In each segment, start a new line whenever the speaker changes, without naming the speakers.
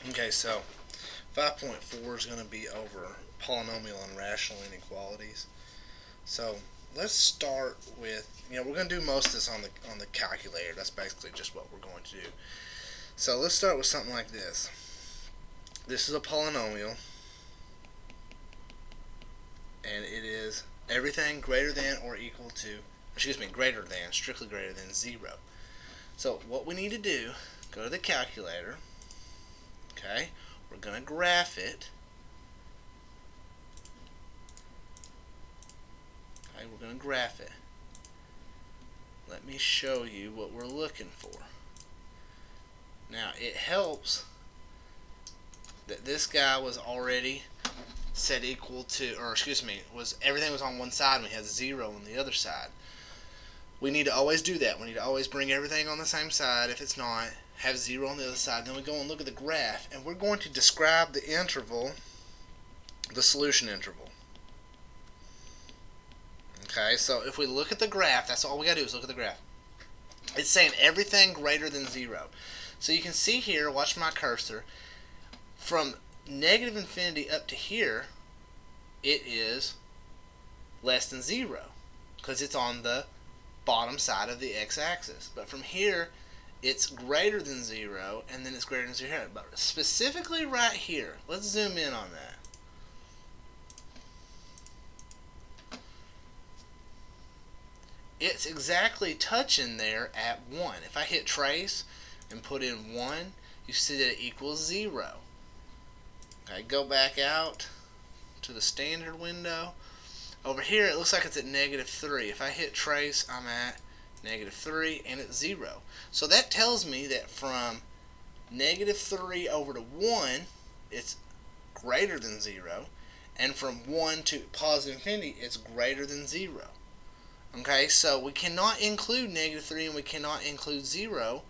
Okay, so 5.4 is going to be over polynomial and rational inequalities. So let's start with, we're going to do most of this on the calculator. That's basically just what we're going to do. So let's start with something like this. This is a polynomial, and it is everything greater than or equal to, greater than, strictly greater than 0. So what we need to do, go to the calculator, okay, we're going to graph it. Okay, we're going to graph it. Let me show you what we're looking for. Now, it helps that this guy was already set equal to, everything was on one side and we had 0 on the other side. We need to always do that. We need to always bring everything on the same side. If it's not, have 0 on the other side. Then we go and look at the graph, and we're going to describe the interval, the solution interval. Okay, so if we look at the graph, that's all we got to do is look at the graph. It's saying everything greater than 0. So you can see here, watch my cursor, from negative infinity up to here, it is less than 0 because it's on the bottom side of the x-axis. But from here, it's greater than 0, and then it's greater than 0. But specifically right here, let's zoom in on that. It's exactly touching there at 1. If I hit trace and put in 1, you see that it equals 0. Okay, go back out to the standard window. Over here, it looks like it's at negative 3. If I hit trace, I'm at negative 3, and it's 0. So that tells me that from negative 3 over to 1, it's greater than 0. And from 1 to positive infinity, it's greater than 0. Okay, so we cannot include negative 3 and we cannot include 1,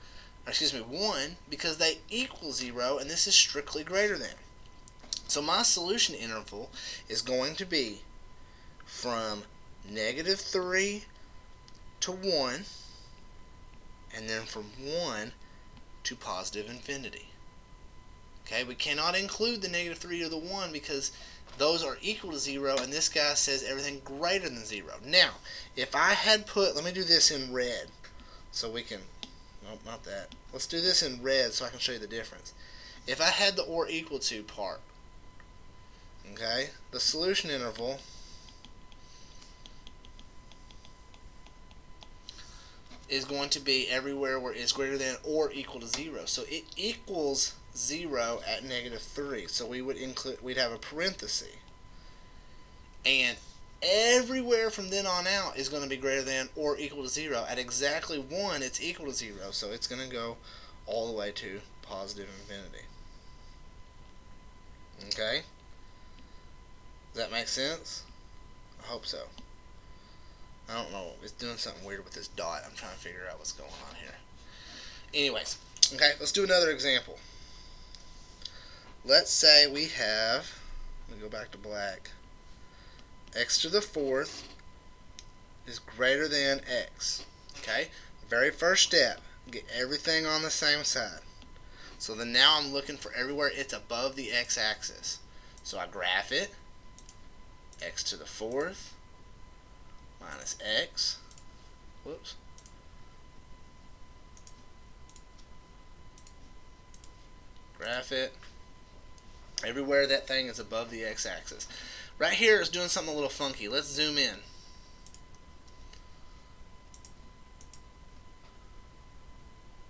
because they equal 0, and this is strictly greater than. So my solution interval is going to be from negative 3 to 1, and then from 1 to positive infinity. Okay, we cannot include the negative 3 or the 1 because those are equal to 0, and this guy says everything greater than 0. Now, if I had put, let me do this in red so we can, nope, not that. Let's do this in red so I can show you the difference. If I had the or equal to part, okay, the solution interval is going to be everywhere where it's greater than or equal to 0. So it equals 0 at negative 3. So we'd have a parenthesis. And everywhere from then on out is going to be greater than or equal to 0. At exactly 1, it's equal to 0. So it's going to go all the way to positive infinity. Okay? Does that make sense? I hope so. I don't know. It's doing something weird with this dot. I'm trying to figure out what's going on here. Anyways, okay, let's do another example. Let's say we have, let me go back to black, x to the 4th is greater than x. Okay, very first step, get everything on the same side. So then now I'm looking for everywhere it's above the x-axis. So I graph it, x to the 4th minus x, whoops, graph it, everywhere that thing is above the x-axis. Right here is doing something a little funky. Let's zoom in.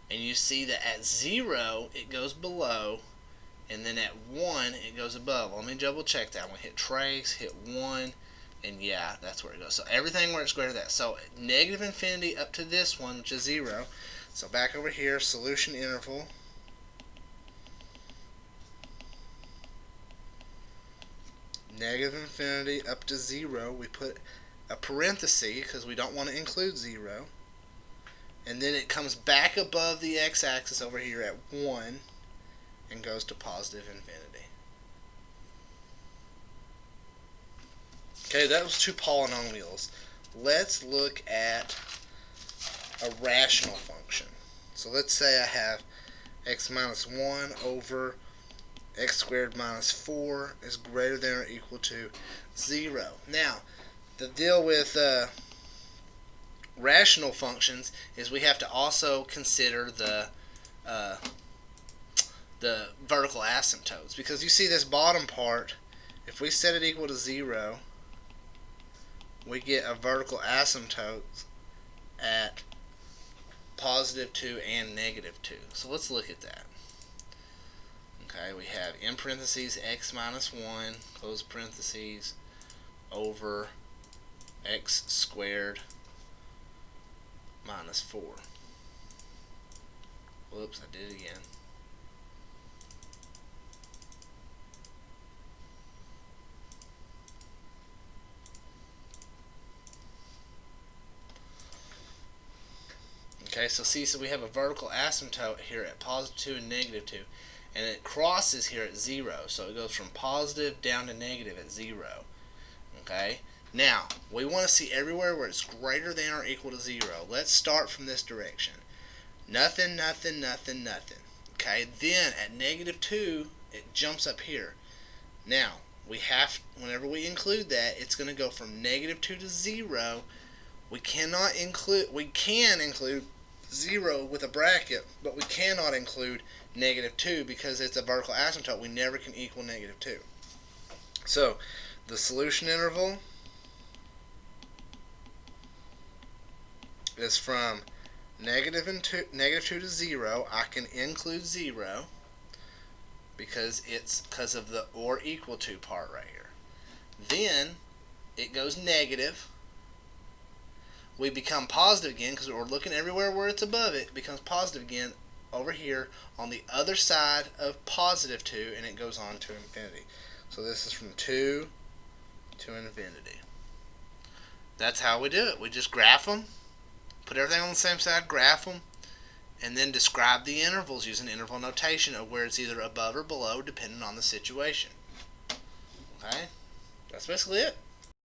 And you see that at 0 it goes below, and then at 1 it goes above. Let me double check that. I'm going to hit trace, hit 1, and yeah, that's where it goes. So everything where it's greater than that. So negative infinity up to this one, which is 0. So back over here, solution interval. Negative infinity up to 0. We put a parenthesis because we don't want to include 0. And then it comes back above the x-axis over here at 1 and goes to positive infinity. Okay, that was two polynomials. Let's look at a rational function. So let's say I have x minus 1 over x squared minus 4 is greater than or equal to 0. Now, the deal with rational functions is we have to also consider the vertical asymptotes, because you see this bottom part, if we set it equal to 0, we get a vertical asymptote at positive 2 and negative 2. So let's look at that. Okay, we have in parentheses x minus 1, close parentheses, over x squared minus 4. Whoops, I did it again. Okay, so see, so we have a vertical asymptote here at positive 2 and negative 2, and it crosses here at 0, so it goes from positive down to negative at 0. Okay, now we want to see everywhere where it's greater than or equal to 0. Let's start from this direction. Nothing, nothing, nothing, nothing. Okay, then at negative 2, it jumps up here. Now, whenever we include that, it's going to go from negative 2 to 0. We can include 0 with a bracket, but we cannot include negative 2 because it's a vertical asymptote. We never can equal negative 2. So, the solution interval is from negative 2 to 0. I can include 0 because of the or equal to part right here. Then it goes negative. We become positive again because we're looking everywhere where it's above it. It becomes positive again over here on the other side of positive 2, and it goes on to infinity. So this is from 2 to infinity. That's how we do it. We just graph them, put everything on the same side, graph them, and then describe the intervals using interval notation of where it's either above or below depending on the situation. Okay? That's basically it.